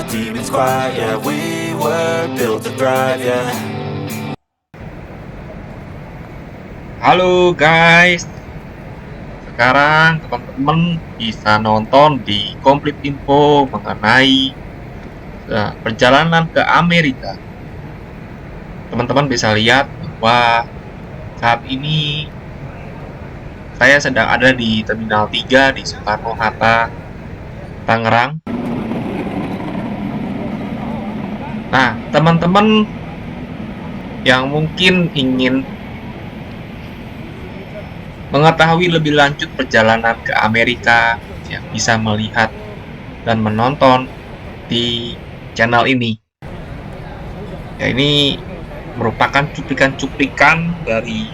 the demons quiet. Yeah, we were built to thrive. Yeah. Halo guys, sekarang teman-teman bisa nonton di Komplit Info mengenai perjalanan ke Amerika. Teman-teman bisa lihat bahwa saat ini saya sedang ada di Terminal 3 di Soekarno-Hatta, Tangerang. Nah, teman-teman yang mungkin ingin mengetahui lebih lanjut perjalanan ke Amerika, ya, bisa melihat dan menonton di channel ini. Ya, ini merupakan cuplikan-cuplikan dari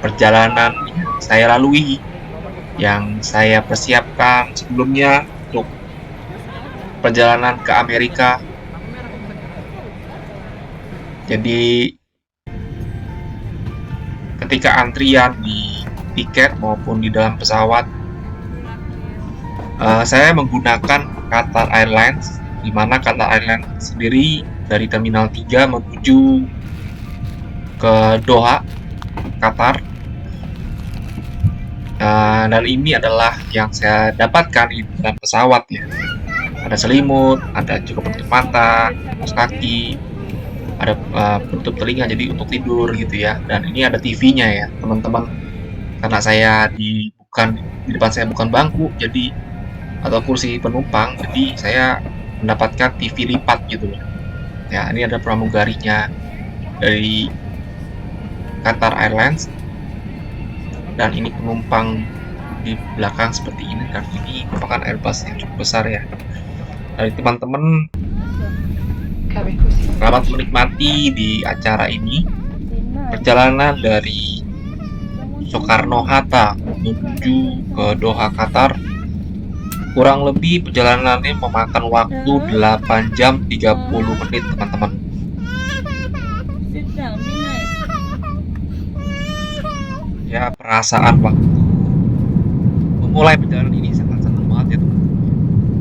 perjalanan yang saya lalui, yang saya persiapkan sebelumnya untuk perjalanan ke Amerika. Jadi ketika antrian di tiket maupun di dalam pesawat, saya menggunakan Qatar Airlines, di mana Qatar Airlines sendiri dari Terminal 3 menuju ke Doha, Qatar. Dan ini adalah yang saya dapatkan di dalam pesawat ya. Ada selimut, ada juga penutup mata, kaos kaki, ada penutup telinga jadi untuk tidur gitu ya. Dan ini ada TV-nya ya, teman-teman. Karena saya di depan saya bukan bangku, jadi atau kursi penumpang, jadi saya mendapatkan TV lipat gitu loh. Ya, ini ada pramugarinya dari Qatar Airlines, dan ini penumpang di belakang seperti ini, dan ini merupakan Airbus yang cukup besar ya. Dari teman-teman, selamat menikmati di acara ini. Perjalanan dari Soekarno-Hatta menuju ke Doha, Qatar, kurang lebih perjalanannya memakan waktu 8 jam 30 menit teman-teman. Ya, perasaan waktu memulai perjalanan ini sangat senang banget ya teman-teman.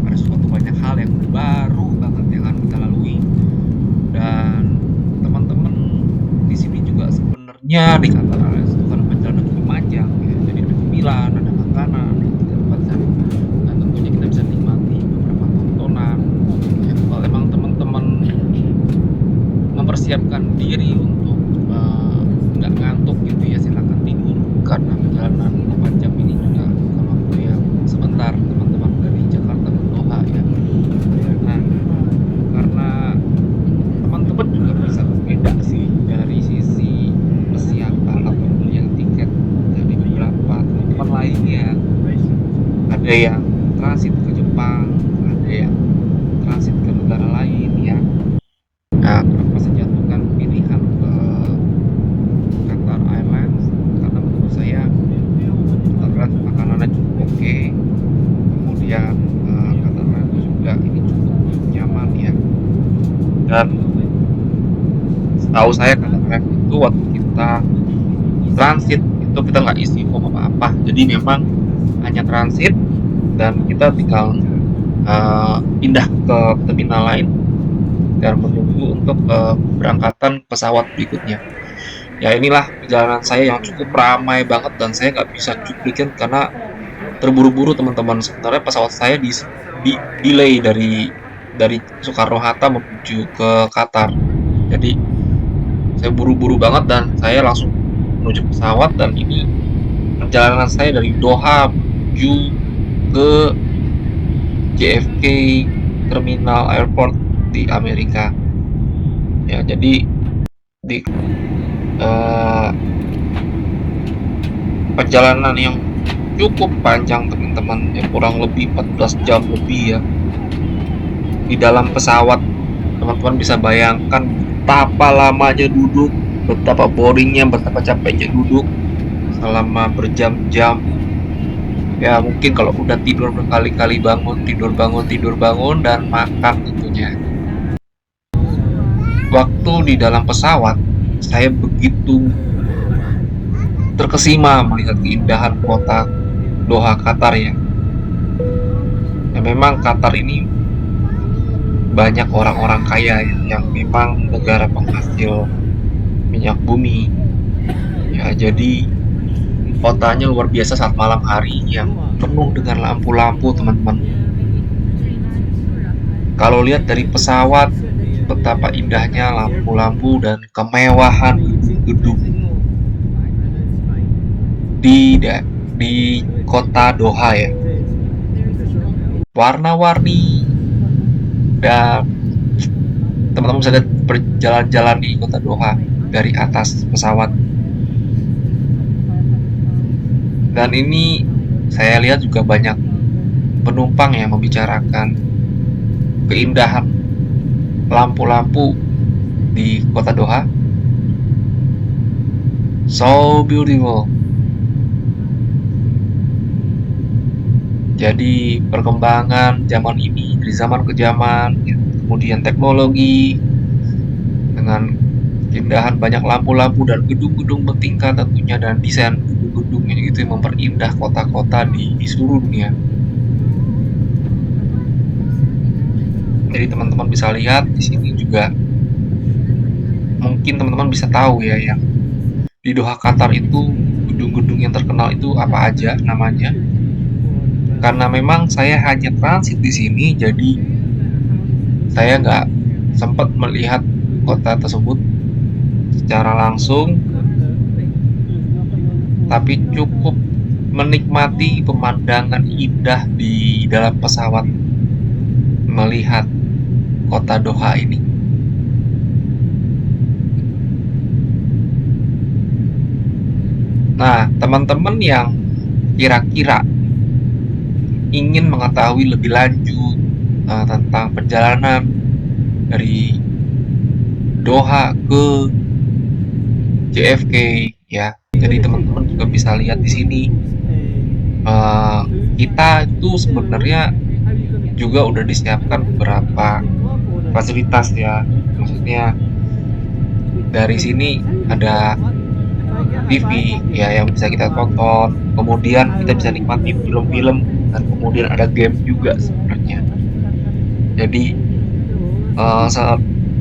Ada suatu banyak hal yang baru banget yang akan kita lalui, dan teman-teman di sini juga sebenarnya di Qatar Airways itu karena perjalanan cukup panjang ya, jadi ada cemilan, ada makanan yang kita dapatkan, dan tentunya kita bisa nikmati beberapa tontonan. Ya, kalau emang teman-teman mempersiapkan diri untuk nggak ngantuk gitu ya, silakan tidur, karena perjalanan 8 jam ini juga bukan waktu yang sebentar teman-teman dari Jakarta ke Doha ya. Nah, karena teman-teman juga bisa berbeda sih dari sisi persiapan atau pembelian tiket dari beberapa teman-teman lainnya. Ada yang transit ke Jepang, ada yang transit ke negara lain ya. Nah, kenapa saya jatuhkan pilihan ke Qatar Airlines? Karena menurut saya Qatar Airlines makanannya cukup oke, kemudian Qatar Airlines juga ini cukup nyaman ya. Dan setahu saya Qatar Airlines itu waktu kita transit itu kita nggak isi form apa-apa, jadi memang hanya transit dan kita tinggal pindah ke terminal lain dan menunggu untuk keberangkatan pesawat berikutnya. Ya, inilah perjalanan saya yang cukup ramai banget, dan saya nggak bisa cuplikan karena terburu-buru teman-teman. Sebenarnya pesawat saya di delay dari Soekarno-Hatta menuju ke Qatar. Jadi saya buru-buru banget dan saya langsung menuju pesawat, dan ini perjalanan saya dari Doha menuju ke JFK Terminal Airport di Amerika. Ya, jadi di perjalanan yang cukup panjang teman-teman, ya kurang lebih 14 jam lebih ya di dalam pesawat. Teman-teman bisa bayangkan betapa lamanya duduk, betapa boringnya, betapa capeknya duduk selama berjam-jam. Ya, mungkin kalau udah tidur berkali-kali, tidur bangun dan makan tentunya. Waktu di dalam pesawat, saya begitu terkesima melihat keindahan kota Doha, Qatar ya. Ya, memang Qatar ini banyak orang-orang kaya ya, yang memang negara penghasil minyak bumi ya, jadi kotanya luar biasa saat malam hari yang penuh dengan lampu-lampu, teman-teman. Kalau lihat dari pesawat, betapa indahnya lampu-lampu dan kemewahan gedung-gedung di kota Doha ya. Warna-warni, dan teman-teman bisa lihat berjalan-jalan di kota Doha dari atas pesawat. Dan ini saya lihat juga banyak penumpang yang membicarakan keindahan lampu-lampu di kota Doha. So beautiful. Jadi perkembangan zaman ini dari zaman ke zaman, ya, kemudian teknologi dengan keindahan banyak lampu-lampu dan gedung-gedung bertingkat tentunya, dan desain gedung-gedungnya itu yang memperindah kota-kota di seluruh dunia. Jadi teman-teman bisa lihat di sini juga, mungkin teman-teman bisa tahu ya, yang di Doha Qatar itu gedung-gedung yang terkenal itu apa aja namanya. Karena memang saya hanya transit di sini, jadi saya nggak sempat melihat kota tersebut secara langsung, tapi cukup menikmati pemandangan indah di dalam pesawat melihat kota Doha ini. Nah, teman-teman yang kira-kira ingin mengetahui lebih lanjut tentang perjalanan dari Doha ke JFK ya, jadi teman-teman juga bisa lihat di sini. Kita itu sebenarnya juga udah disiapkan beberapa fasilitas ya, maksudnya dari sini ada TV ya yang bisa kita tonton, kemudian kita bisa nikmati film-film, dan kemudian ada game juga sebenarnya. Jadi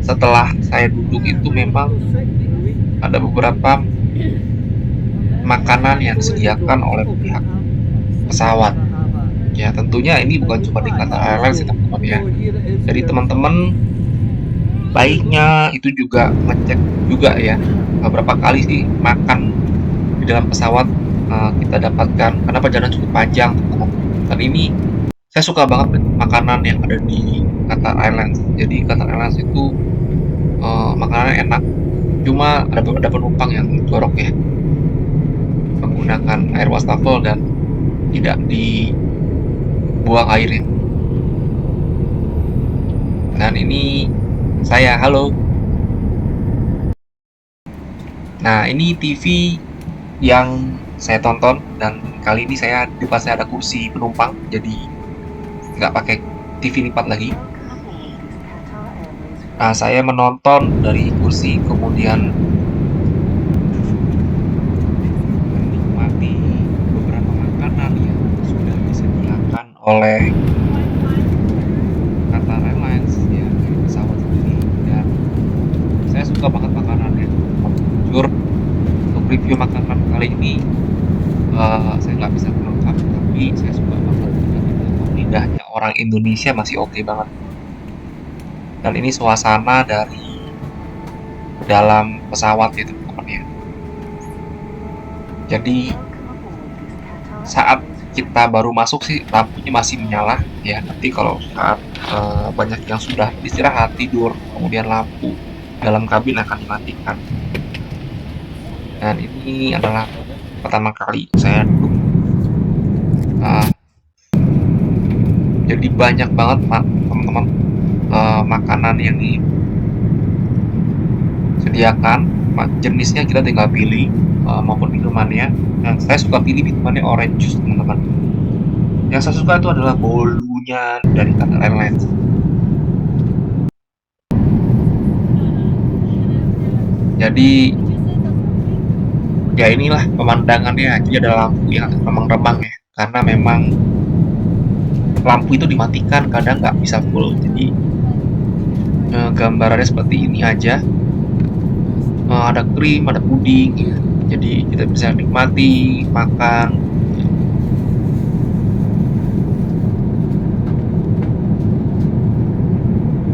setelah saya duduk itu memang ada beberapa makanan yang disediakan oleh pihak pesawat. Ya tentunya ini bukan cuma di Qatar Airlines ya teman-teman ya. Jadi teman-teman baiknya itu juga ngecek juga ya, berapa kali sih makan di dalam pesawat kita dapatkan, karena perjalanan cukup panjang teman-teman. Dan ini saya suka banget makanan yang ada di Qatar Airlines. Jadi Qatar Airlines itu makanannya enak, cuma ada penumpang yang jorok ya, menggunakan air wastafel dan tidak dibuang airnya. Dan ini saya, halo. Nah, ini TV yang saya tonton, dan kali ini saya di depan saya ada kursi penumpang, jadi nggak pakai TV lipat lagi. Nah, saya menonton dari kursi, kemudian menikmati beberapa makanan yang sudah disediakan oleh Qatar Airlines ya, dari pesawat sendiri. Dan saya suka banget makanannya. Jujur, untuk review makanan kali ini saya nggak bisa melengkap, tapi saya suka banget lidahnya orang Indonesia masih oke banget. Dan ini suasana dari dalam pesawat ya teman-teman ya. Jadi saat kita baru masuk sih lampunya masih menyala ya. Nanti kalau saat banyak yang sudah istirahat tidur, kemudian lampu dalam kabin akan dimatikan. Dan ini adalah pertama kali saya duduk. Jadi banyak banget teman-teman makanan yang disediakan, jenisnya kita tinggal pilih, maupun minumannya. Dan saya suka pilih minumannya orange juice teman-teman. Yang saya suka itu adalah bolunya dari Qatar Airlines. Jadi ya inilah pemandangannya, jadi ada lampu yang remang-remang ya, karena memang lampu itu dimatikan kadang nggak bisa full, jadi gambarannya seperti ini aja. Ada krim, ada puding ya. Jadi kita bisa nikmati, makan.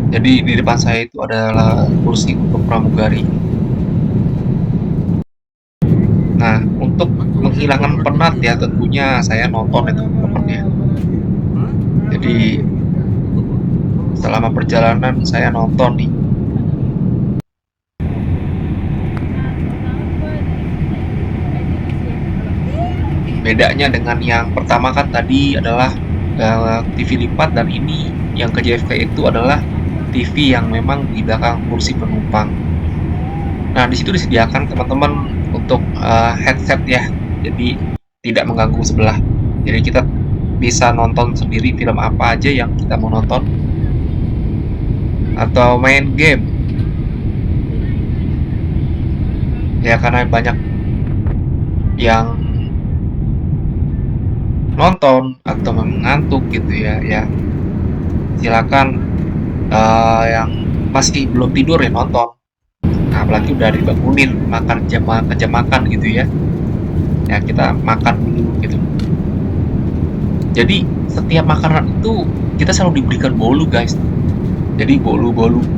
Jadi di depan saya itu adalah kursi untuk pramugari. Nah, untuk menghilangkan penat ya tentunya saya nonton ya teman-teman ya. Jadi selama perjalanan saya nonton nih. Bedanya dengan yang pertama kan tadi adalah TV lipat, dan ini yang ke JFK itu adalah TV yang memang di belakang kursi penumpang. Nah, di situ disediakan teman-teman untuk headset ya. Jadi tidak mengganggu sebelah. Jadi kita bisa nonton sendiri film apa aja yang kita mau nonton, atau main game. Ya karena banyak yang nonton atau mengantuk gitu ya. Ya silakan yang masih belum tidur ya nonton. Nah, apalagi udah dibangunin makan jam makan gitu ya. Ya kita makan dulu gitu. Jadi setiap makanan itu kita selalu diberikan bolu guys. Jadi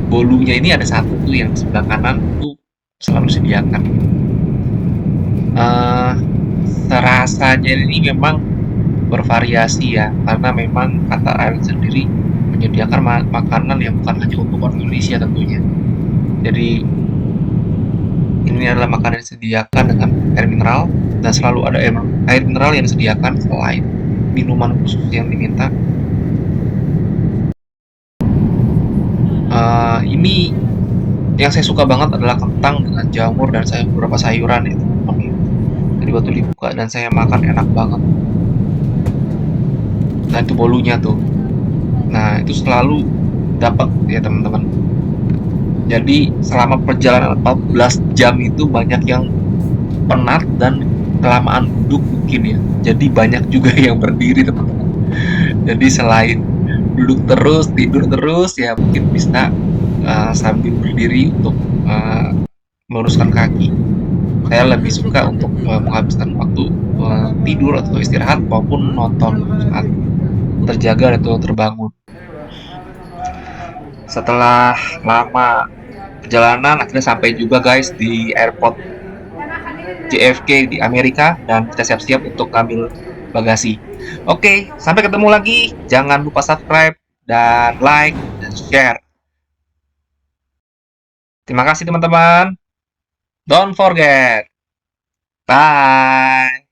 bolunya ini ada satu tuh yang sebelah kanan tuh selalu disediakan. Eh Serasanya ini memang bervariasi ya, karena memang kata Airlines sendiri menyediakan makanan yang bukan hanya untuk orang Indonesia tentunya. Jadi ini adalah makanan yang disediakan dengan air mineral, dan selalu ada air mineral yang disediakan selain minuman khusus yang diminta. Ini yang saya suka banget adalah kentang dengan jamur dan saya beberapa sayuran ya teman-teman ya. Jadi waktu dibuka dan saya makan enak banget. Nah itu bolunya tuh. Nah itu selalu dapat ya teman-teman. Jadi selama perjalanan 14 jam itu banyak yang penat dan kelamaan duduk mungkin ya. Jadi banyak juga yang berdiri teman-teman. Jadi selain duduk terus, tidur terus ya mungkin bisa sambil berdiri untuk meluruskan kaki. Saya lebih suka untuk menghabiskan waktu tidur atau istirahat maupun nonton saat terjaga atau terbangun. Setelah lama perjalanan akhirnya sampai juga guys di airport JFK di Amerika, dan kita siap-siap untuk ambil bagasi. Oke, sampai ketemu lagi. Jangan lupa subscribe dan like dan share. Terima kasih teman-teman. Don't forget. Bye.